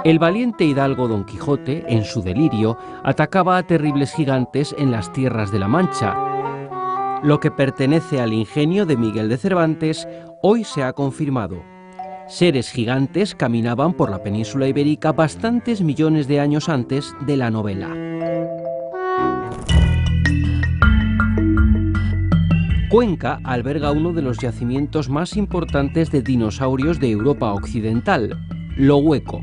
El valiente hidalgo Don Quijote, en su delirio, atacaba a terribles gigantes en las tierras de la Mancha. Lo que pertenece al ingenio de Miguel de Cervantes hoy se ha confirmado. Seres gigantes caminaban por la península ibérica bastantes millones de años antes de la novela. Cuenca alberga uno de los yacimientos más importantes de dinosaurios de Europa occidental, Lo Hueco.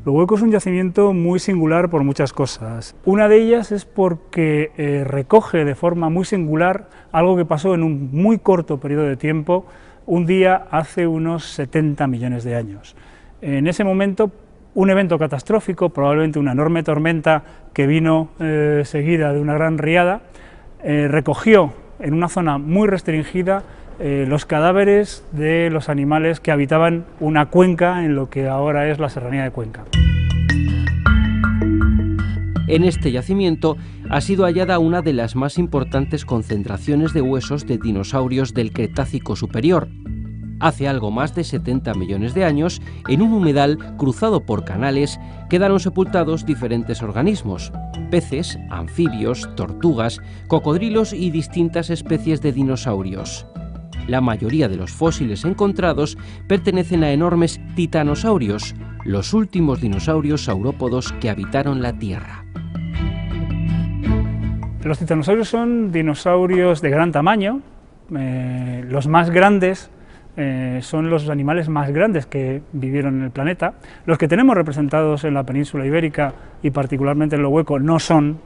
Lo Hueco es un yacimiento muy singular por muchas cosas. Una de ellas es porque recoge de forma muy singular algo que pasó en un muy corto periodo de tiempo, un día hace unos 70 millones de años. En ese momento, un evento catastrófico, probablemente una enorme tormenta que vino seguida de una gran riada, recogió en una zona muy restringida los cadáveres de los animales que habitaban una cuenca en lo que ahora es la Serranía de Cuenca. En este yacimiento ha sido hallada una de las más importantes concentraciones de huesos de dinosaurios del Cretácico superior. Hace algo más de 70 millones de años, en un humedal cruzado por canales, quedaron sepultados diferentes organismos: peces, anfibios, tortugas, cocodrilos y distintas especies de dinosaurios. La mayoría de los fósiles encontrados pertenecen a enormes titanosaurios, los últimos dinosaurios saurópodos que habitaron la Tierra. Los titanosaurios son dinosaurios de gran tamaño. Los más grandes son los animales más grandes que vivieron en el planeta. Los que tenemos representados en la península ibérica y particularmente en Lo Hueco no son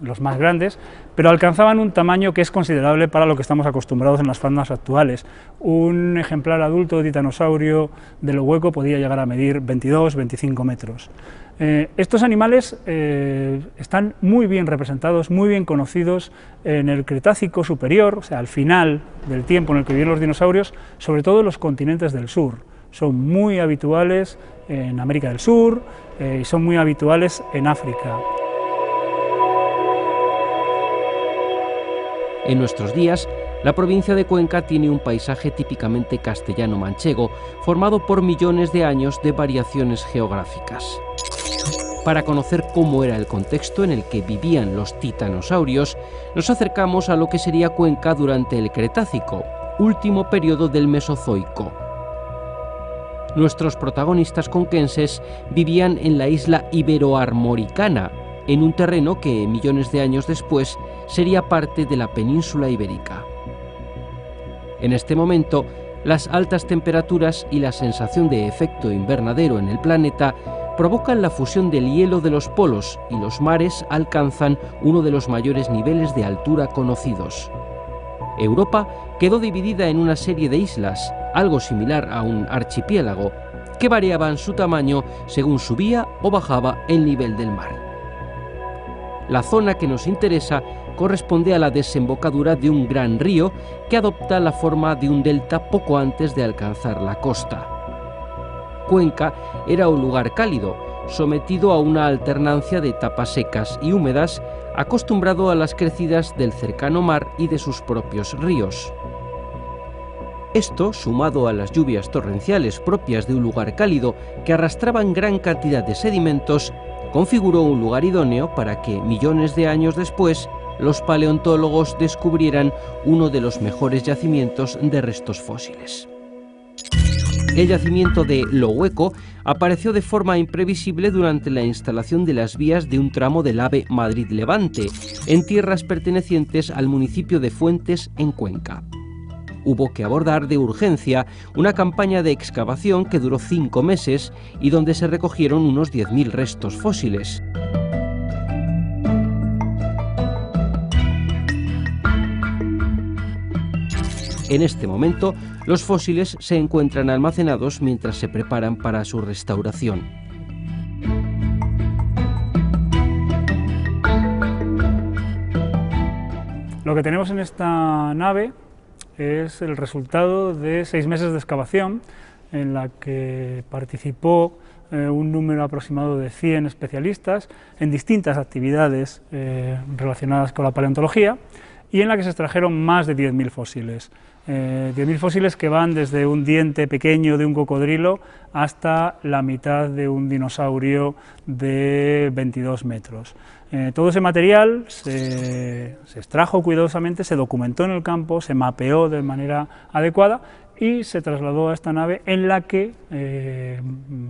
los más grandes, pero alcanzaban un tamaño que es considerable para lo que estamos acostumbrados en las faunas actuales. Un ejemplar adulto de titanosaurio de Lo Hueco podía llegar a medir 22-25 metros. Estos animales están muy bien representados, muy bien conocidos en el Cretácico superior, o sea, al final del tiempo en el que vivieron los dinosaurios, sobre todo en los continentes del sur. Son muy habituales en América del Sur y son muy habituales en África. En nuestros días, la provincia de Cuenca tiene un paisaje típicamente castellano-manchego, formado por millones de años de variaciones geográficas. Para conocer cómo era el contexto en el que vivían los titanosaurios, nos acercamos a lo que sería Cuenca durante el Cretácico, último periodo del Mesozoico. Nuestros protagonistas conquenses vivían en la isla iberoarmoricana, en un terreno que millones de años después sería parte de la península ibérica. En este momento, las altas temperaturas y la sensación de efecto invernadero en el planeta provocan la fusión del hielo de los polos y los mares alcanzan uno de los mayores niveles de altura conocidos. Europa quedó dividida en una serie de islas, algo similar a un archipiélago, que variaban su tamaño según subía o bajaba el nivel del mar. La zona que nos interesa corresponde a la desembocadura de un gran río que adopta la forma de un delta poco antes de alcanzar la costa. Cuenca era un lugar cálido, sometido a una alternancia de etapas secas y húmedas, acostumbrado a las crecidas del cercano mar y de sus propios ríos. Esto, sumado a las lluvias torrenciales propias de un lugar cálido que arrastraban gran cantidad de sedimentos, configuró un lugar idóneo para que, millones de años después, los paleontólogos descubrieran uno de los mejores yacimientos de restos fósiles. El yacimiento de Lo Hueco apareció de forma imprevisible durante la instalación de las vías de un tramo del AVE Madrid-Levante, en tierras pertenecientes al municipio de Fuentes, en Cuenca. Hubo que abordar de urgencia una campaña de excavación que duró 5 meses y donde se recogieron unos 10.000 restos fósiles. En este momento, los fósiles se encuentran almacenados mientras se preparan para su restauración. Lo que tenemos en esta nave es el resultado de 6 meses de excavación en la que participó un número aproximado de 100 especialistas en distintas actividades relacionadas con la paleontología, y en la que se extrajeron más de 10.000 fósiles. 10.000 fósiles que van desde un diente pequeño de un cocodrilo hasta la mitad de un dinosaurio de 22 metros. Todo ese material se extrajo cuidadosamente, se documentó en el campo, se mapeó de manera adecuada y se trasladó a esta nave en la que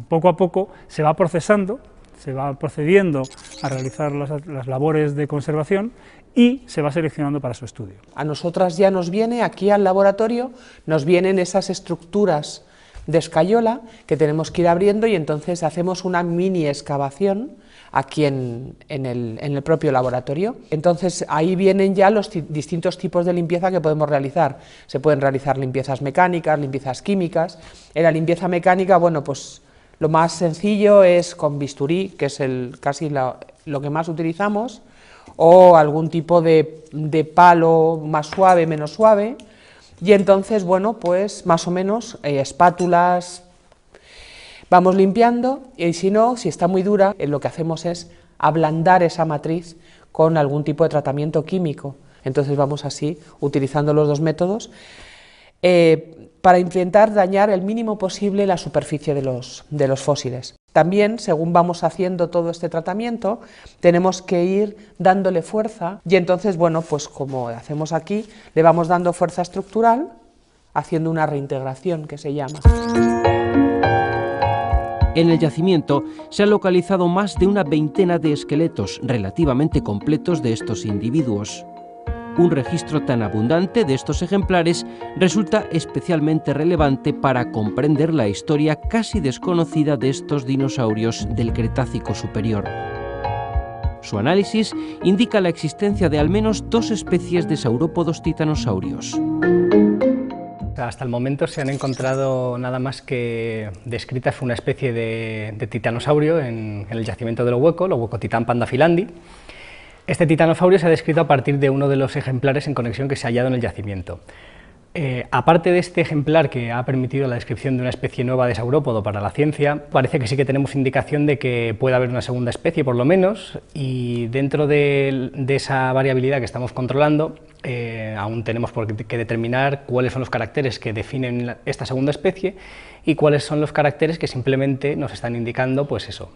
poco a poco se va procesando, se va procediendo a realizar las labores de conservación y se va seleccionando para su estudio. A nosotras ya nos viene, aquí al laboratorio, nos vienen esas estructuras de escayola que tenemos que ir abriendo y entonces hacemos una mini excavación aquí en el propio laboratorio. Entonces ahí vienen ya los distintos tipos de limpieza que podemos realizar. Se pueden realizar limpiezas mecánicas, limpiezas químicas. En la limpieza mecánica, bueno, pues lo más sencillo es con bisturí, que es casi lo que más utilizamos, o algún tipo de palo más suave, menos suave, y entonces, bueno, pues más o menos espátulas, vamos limpiando, y si no, si está muy dura, lo que hacemos es ablandar esa matriz con algún tipo de tratamiento químico. Entonces vamos así, utilizando los dos métodos, para intentar dañar el mínimo posible la superficie de los fósiles. También, según vamos haciendo todo este tratamiento, tenemos que ir dándole fuerza y entonces, bueno, pues como hacemos aquí, le vamos dando fuerza estructural, haciendo una reintegración que se llama. En el yacimiento se han localizado más de una veintena de esqueletos relativamente completos de estos individuos. Un registro tan abundante de estos ejemplares resulta especialmente relevante para comprender la historia casi desconocida de estos dinosaurios del Cretácico superior. Su análisis indica la existencia de al menos 2 especies de saurópodos titanosaurios. Hasta el momento se han encontrado nada más que descritas una especie de titanosaurio en el yacimiento de Lohueco Pandafilandi. Este titanosaurio se ha descrito a partir de uno de los ejemplares en conexión que se ha hallado en el yacimiento. Aparte de este ejemplar que ha permitido la descripción de una especie nueva de saurópodo para la ciencia, parece que sí que tenemos indicación de que puede haber una segunda especie por lo menos, y dentro de esa variabilidad que estamos controlando, aún tenemos que determinar cuáles son los caracteres que definen esta segunda especie y cuáles son los caracteres que simplemente nos están indicando, pues eso,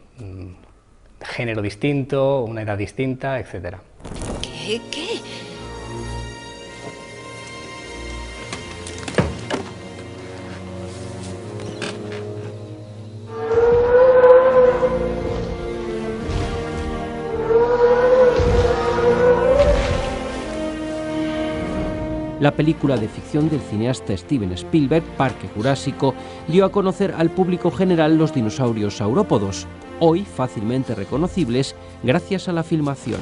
género distinto, una edad distinta, etc. ¿Qué? La película de ficción del cineasta Steven Spielberg, Parque Jurásico, dio a conocer al público general los dinosaurios saurópodos, hoy fácilmente reconocibles gracias a la filmación.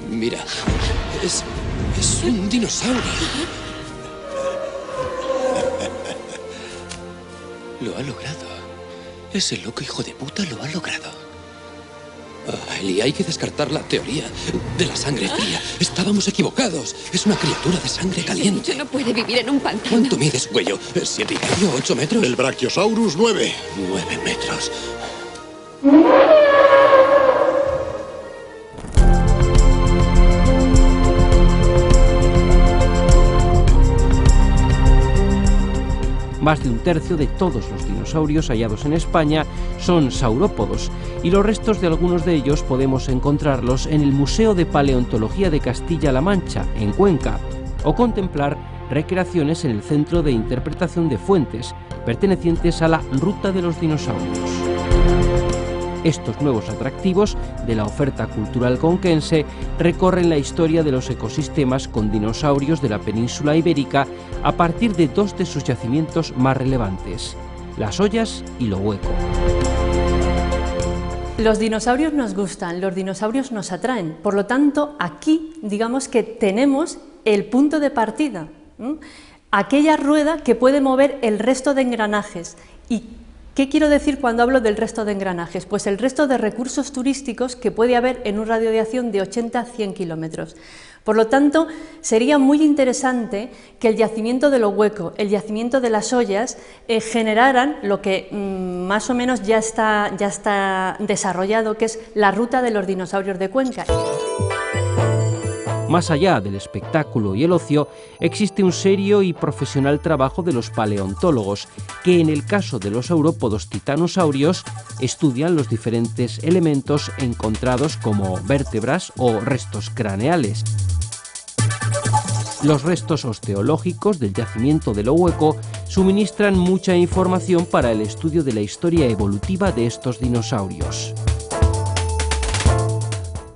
Mira, es un dinosaurio. Lo ha logrado. Ese loco hijo de puta lo ha logrado. Eli, hay que descartar la teoría de la sangre fría. Estábamos equivocados. Es una criatura de sangre caliente. Ese bicho no puede vivir en un pantano. ¿Cuánto mides, cuello? ¿7 y medio? ¿8 metros? El Brachiosaurus 9. 9 metros. Más de un tercio de todos los dinosaurios hallados en España son saurópodos, y los restos de algunos de ellos podemos encontrarlos en el Museo de Paleontología de Castilla-La Mancha, en Cuenca, o contemplar recreaciones en el Centro de Interpretación de Fuentes, pertenecientes a la Ruta de los Dinosaurios. Estos nuevos atractivos de la oferta cultural conquense recorren la historia de los ecosistemas con dinosaurios de la península ibérica a partir de 2 de sus yacimientos más relevantes, Las Ollas y Lohueco. Los dinosaurios nos gustan, los dinosaurios nos atraen, por lo tanto aquí digamos que tenemos el punto de partida, aquella rueda que puede mover el resto de engranajes. ¿Y qué quiero decir cuando hablo del resto de engranajes? Pues el resto de recursos turísticos que puede haber en un radio de acción de 80 a 100 kilómetros. Por lo tanto, sería muy interesante que el yacimiento de Lo Hueco, el yacimiento de las Ollas, generaran lo que más o menos ya está desarrollado, que es la ruta de los dinosaurios de Cuenca. Más allá del espectáculo y el ocio, existe un serio y profesional trabajo de los paleontólogos, que en el caso de los saurópodos titanosaurios estudian los diferentes elementos encontrados como vértebras o restos craneales. Los restos osteológicos del yacimiento de Lo Hueco suministran mucha información para el estudio de la historia evolutiva de estos dinosaurios.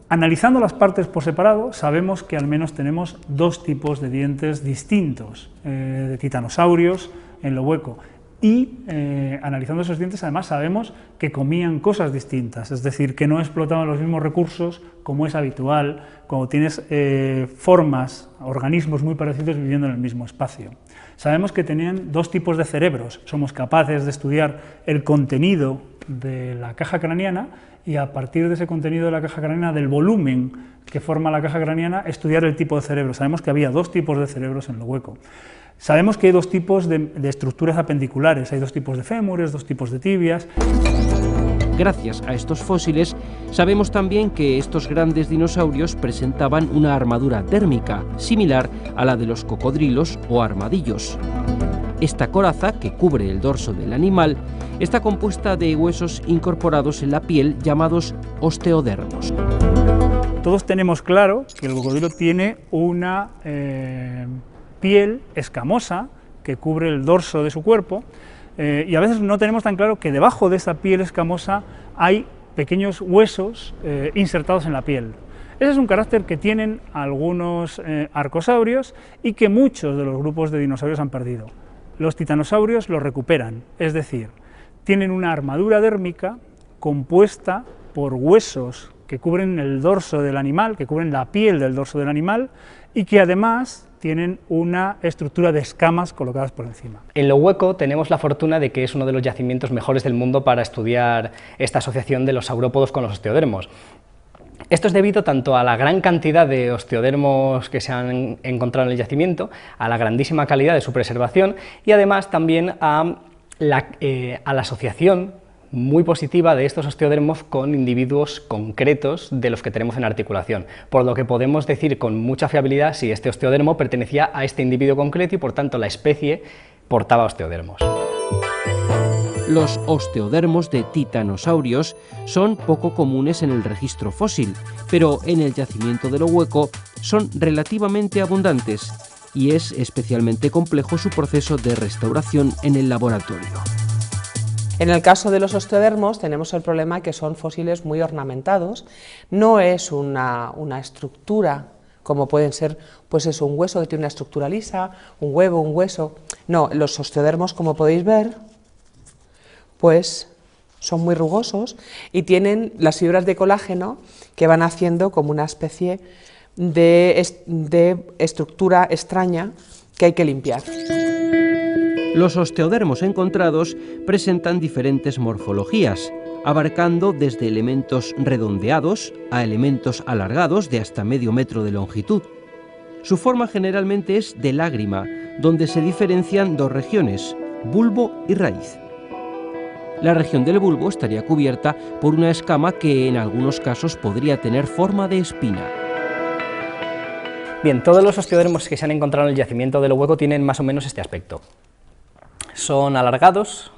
Analizando las partes por separado, sabemos que al menos tenemos dos tipos de dientes distintos de titanosaurios en Lo Hueco. Y analizando esos dientes, además, sabemos que comían cosas distintas, es decir, que no explotaban los mismos recursos como es habitual cuando tienes formas, organismos muy parecidos viviendo en el mismo espacio. Sabemos que tenían dos tipos de cerebros, somos capaces de estudiar el contenido de la caja craneana y a partir de ese contenido de la caja craneana, del volumen que forma la caja craneana, estudiar el tipo de cerebro. Sabemos que había dos tipos de cerebros en Lo Hueco. Sabemos que hay dos tipos de estructuras apendiculares, hay dos tipos de fémures, dos tipos de tibias. Gracias a estos fósiles, sabemos también que estos grandes dinosaurios presentaban una armadura térmica, similar a la de los cocodrilos o armadillos. Esta coraza, que cubre el dorso del animal, está compuesta de huesos incorporados en la piel llamados osteodermos. Todos tenemos claro que el cocodrilo tiene una piel escamosa que cubre el dorso de su cuerpo, y a veces no tenemos tan claro que debajo de esa piel escamosa hay pequeños huesos insertados en la piel. Ese es un carácter que tienen algunos arcosaurios y que muchos de los grupos de dinosaurios han perdido. Los titanosaurios lo recuperan, es decir, tienen una armadura dérmica compuesta por huesos que cubren el dorso del animal, que cubren la piel del dorso del animal y que además tienen una estructura de escamas colocadas por encima. En Lo Hueco tenemos la fortuna de que es uno de los yacimientos mejores del mundo para estudiar esta asociación de los saurópodos con los osteodermos. Esto es debido tanto a la gran cantidad de osteodermos que se han encontrado en el yacimiento, a la grandísima calidad de su preservación y además también a la asociación muy positiva de estos osteodermos con individuos concretos de los que tenemos en articulación, por lo que podemos decir con mucha fiabilidad si este osteodermo pertenecía a este individuo concreto y por tanto la especie portaba osteodermos. Los osteodermos de titanosaurios son poco comunes en el registro fósil, pero en el yacimiento de Lo Hueco son relativamente abundantes y es especialmente complejo su proceso de restauración en el laboratorio. En el caso de los osteodermos tenemos el problema que son fósiles muy ornamentados, no es una estructura como pueden ser, pues eso, un hueso que tiene una estructura lisa, un huevo, un hueso. No, los osteodermos, como podéis ver, pues son muy rugosos y tienen las fibras de colágeno que van haciendo como una especie de estructura extraña que hay que limpiar. Los osteodermos encontrados presentan diferentes morfologías, abarcando desde elementos redondeados a elementos alargados de hasta medio metro de longitud. Su forma generalmente es de lágrima, donde se diferencian dos regiones, bulbo y raíz. La región del bulbo estaría cubierta por una escama que en algunos casos podría tener forma de espina. Bien, todos los osteodermos que se han encontrado en el yacimiento de Lo Hueco tienen más o menos este aspecto. Son alargados,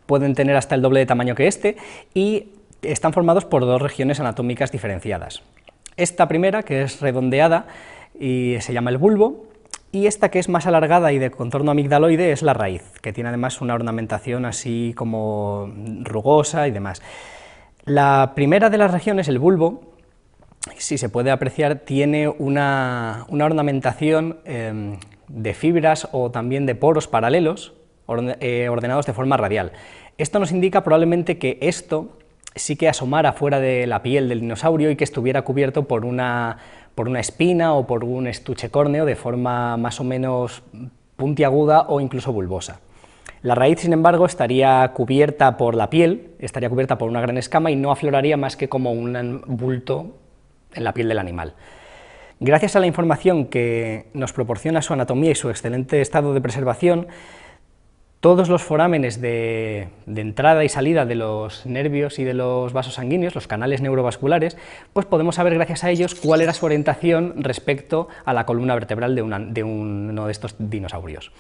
pueden tener hasta el doble de tamaño que este y están formados por dos regiones anatómicas diferenciadas. Esta primera, que es redondeada, y se llama el bulbo, y esta que es más alargada y de contorno amigdaloide es la raíz, que tiene además una ornamentación así como rugosa y demás. La primera de las regiones, el bulbo, si se puede apreciar, tiene una ornamentación de fibras o también de poros paralelos, ordenados de forma radial. Esto nos indica probablemente que esto sí que asomara fuera de la piel del dinosaurio y que estuviera cubierto por una espina o por un estuche córneo de forma más o menos puntiaguda o incluso bulbosa. La raíz, sin embargo, estaría cubierta por la piel, estaría cubierta por una gran escama y no afloraría más que como un bulto en la piel del animal. Gracias a la información que nos proporciona su anatomía y su excelente estado de preservación, todos los forámenes de entrada y salida de los nervios y de los vasos sanguíneos, los canales neurovasculares, pues podemos saber gracias a ellos cuál era su orientación respecto a la columna vertebral de uno de estos dinosaurios.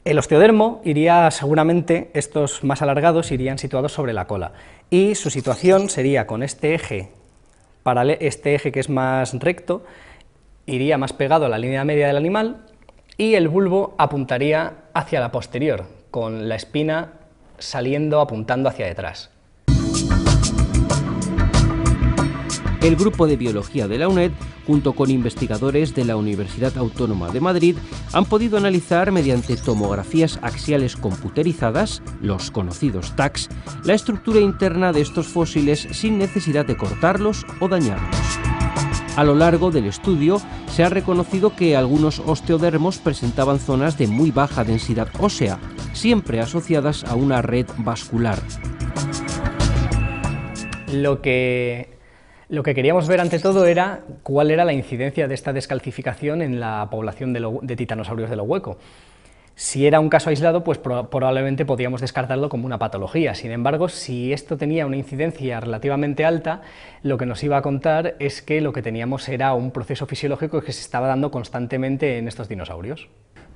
El osteodermo iría seguramente, estos más alargados irían situados sobre la cola, y su situación sería con este eje que es más recto, iría más pegado a la línea media del animal, y el bulbo apuntaría hacia la posterior, con la espina apuntando hacia detrás. El grupo de biología de la UNED, junto con investigadores de la Universidad Autónoma de Madrid, han podido analizar mediante tomografías axiales computerizadas, los conocidos TACS, la estructura interna de estos fósiles sin necesidad de cortarlos o dañarlos. A lo largo del estudio se ha reconocido que algunos osteodermos presentaban zonas de muy baja densidad ósea, siempre asociadas a una red vascular. Lo que queríamos ver ante todo era cuál era la incidencia de esta descalcificación en la población de titanosaurios de lo hueco. Si era un caso aislado, pues probablemente podríamos descartarlo como una patología. Sin embargo, si esto tenía una incidencia relativamente alta, lo que nos iba a contar es que lo que teníamos era un proceso fisiológico que se estaba dando constantemente en estos dinosaurios.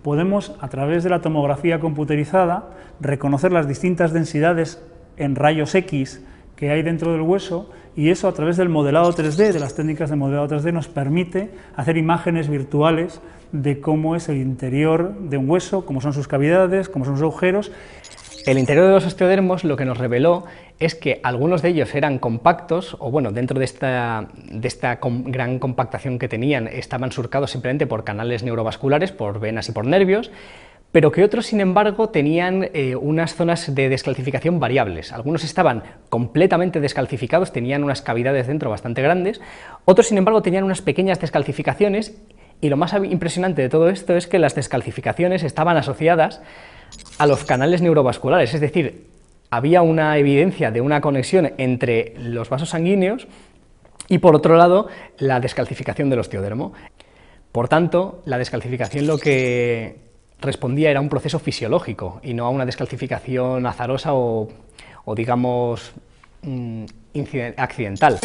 Podemos, a través de la tomografía computerizada, reconocer las distintas densidades en rayos X que hay dentro del hueso, y eso a través del modelado 3D, de las técnicas de modelado 3D, nos permite hacer imágenes virtuales de cómo es el interior de un hueso, cómo son sus cavidades, cómo son sus agujeros. El interior de los osteodermos lo que nos reveló es que algunos de ellos eran compactos, o bueno, dentro de esta gran compactación que tenían, estaban surcados simplemente por canales neurovasculares, por venas y por nervios, pero que otros, sin embargo, tenían unas zonas de descalcificación variables. Algunos estaban completamente descalcificados, tenían unas cavidades dentro bastante grandes, otros, sin embargo, tenían unas pequeñas descalcificaciones, y lo más impresionante de todo esto es que las descalcificaciones estaban asociadas a los canales neurovasculares, es decir, había una evidencia de una conexión entre los vasos sanguíneos y, por otro lado, la descalcificación del osteodermo. Por tanto, la descalcificación lo que respondía era un proceso fisiológico y no a una descalcificación azarosa o digamos, accidental.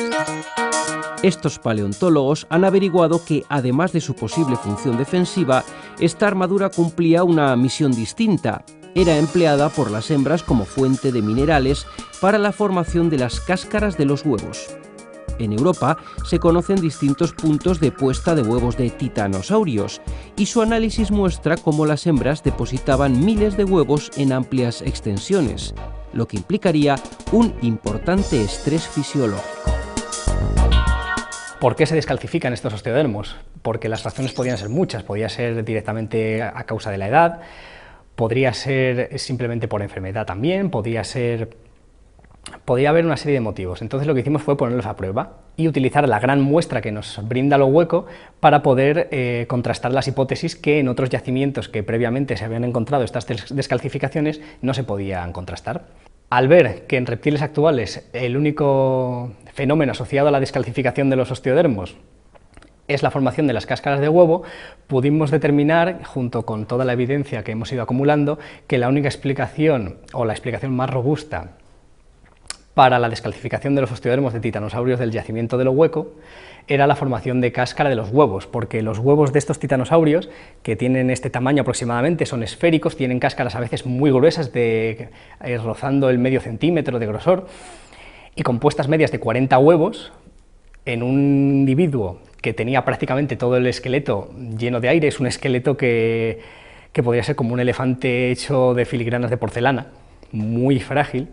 Estos paleontólogos han averiguado que, además de su posible función defensiva, esta armadura cumplía una misión distinta. Era empleada por las hembras como fuente de minerales para la formación de las cáscaras de los huevos. En Europa se conocen distintos puntos de puesta de huevos de titanosaurios, y su análisis muestra cómo las hembras depositaban miles de huevos en amplias extensiones, lo que implicaría un importante estrés fisiológico. ¿Por qué se descalcifican estos osteodermos? Porque las razones podían ser muchas, podía ser directamente a causa de la edad, podría ser simplemente por enfermedad también, podía haber una serie de motivos. Entonces lo que hicimos fue ponerlos a prueba y utilizar la gran muestra que nos brinda lo hueco para poder contrastar las hipótesis que en otros yacimientos que previamente se habían encontrado estas descalcificaciones no se podían contrastar. Al ver que en reptiles actuales el único fenómeno asociado a la descalcificación de los osteodermos es la formación de las cáscaras de huevo, pudimos determinar, junto con toda la evidencia que hemos ido acumulando, que la única explicación, o la explicación más robusta, para la descalcificación de los osteodermos de titanosaurios del yacimiento de lo hueco era la formación de cáscara de los huevos, porque los huevos de estos titanosaurios, que tienen este tamaño aproximadamente, son esféricos, tienen cáscaras a veces muy gruesas, rozando el medio centímetro de grosor, y compuestas medias de 40 huevos, en un individuo que tenía prácticamente todo el esqueleto lleno de aire. Es un esqueleto que podría ser como un elefante hecho de filigranas de porcelana, muy frágil,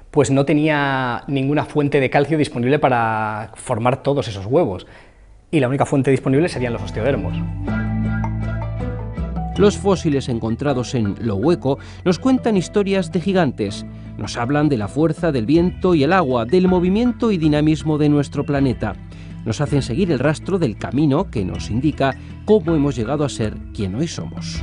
pues no tenía ninguna fuente de calcio disponible para formar todos esos huevos, y la única fuente disponible serían los osteodermos. Los fósiles encontrados en lo hueco nos cuentan historias de gigantes, nos hablan de la fuerza del viento y el agua, del movimiento y dinamismo de nuestro planeta. Nos hacen seguir el rastro del camino que nos indica cómo hemos llegado a ser quien hoy somos.